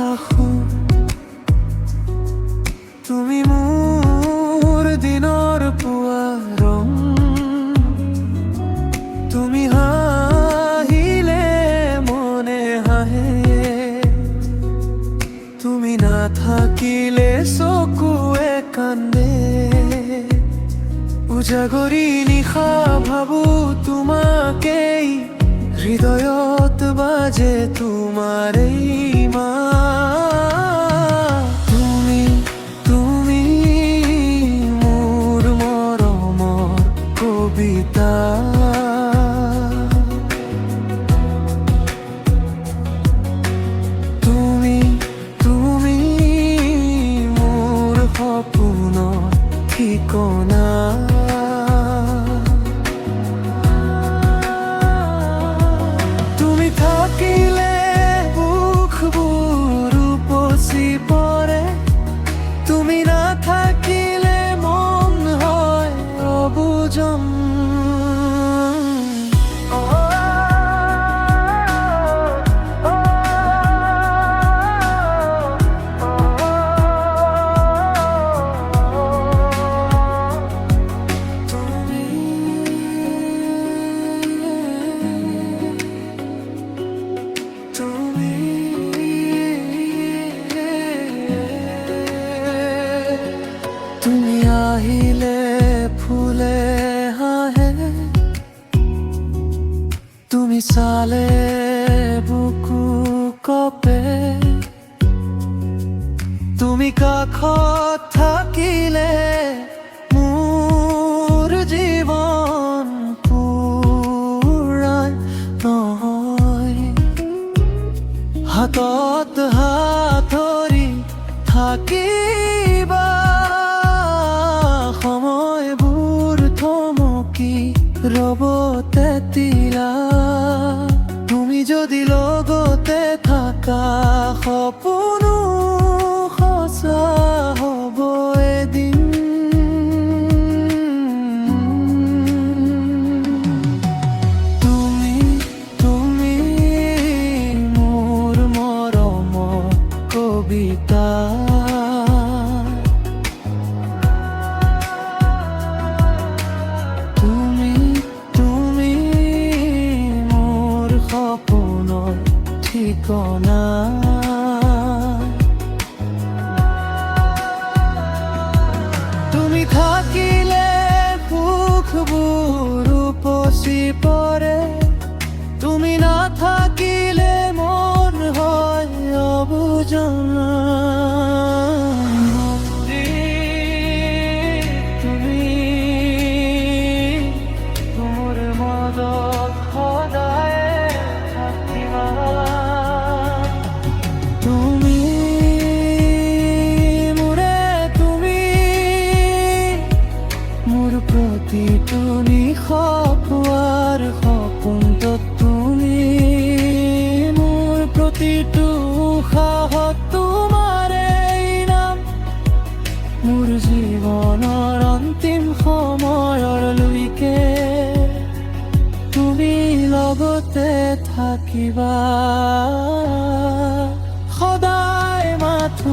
থাকো, তুমি মোৰ দিনৰ পুৱাৰ তুমি হাঁহিলে মনে হাঁহে, তুমি নাথাকিলে চকুৱে কান্দে। উজাগৰি নিশা ভাবো তোমাকেই, হৃদয়ত বাজে তোমাৰেই মাত। তুমি মোৰ মৰমৰ কবিতা, তুমি মোৰ সপোনৰ ঠিকনা। থাকিলে বুকবোৰ উপচি পৰে, তুমি নাথাকিলে মন হয় অবুজন। তুমি আহিলে ফুলে হাঁহে, তুমি চালে বুকু কপে, তুমি কাষত থাকিলে মোৰ জীৱন পুৰাই নহয়। হাতত হাত ধৰি থাকিবা, সময়বোৰ থমকি ৰ'ব তেতিয়ালে। তুমি যদি লগতে থাকা, সপোনো সঁচা হ'ব এদিন। তুমি মোৰ মৰমৰ কবিতা। তুমি মোৰ সপোনৰ ঠিকনা। তুমি থাকিলে সুখবোৰ উপচি পৰে, তুমি নাথাকিলে মন হয় অবুজন। প্ৰতিটো নিশা পোৱাৰ সপোনটো তুমি, মোৰ প্ৰতিটো উশাহত তোমাৰেই নাম। মোৰ জীৱনৰ অন্তিম সময়লৈকে তুমি লগতে থাকিবা, সদায় মাথো।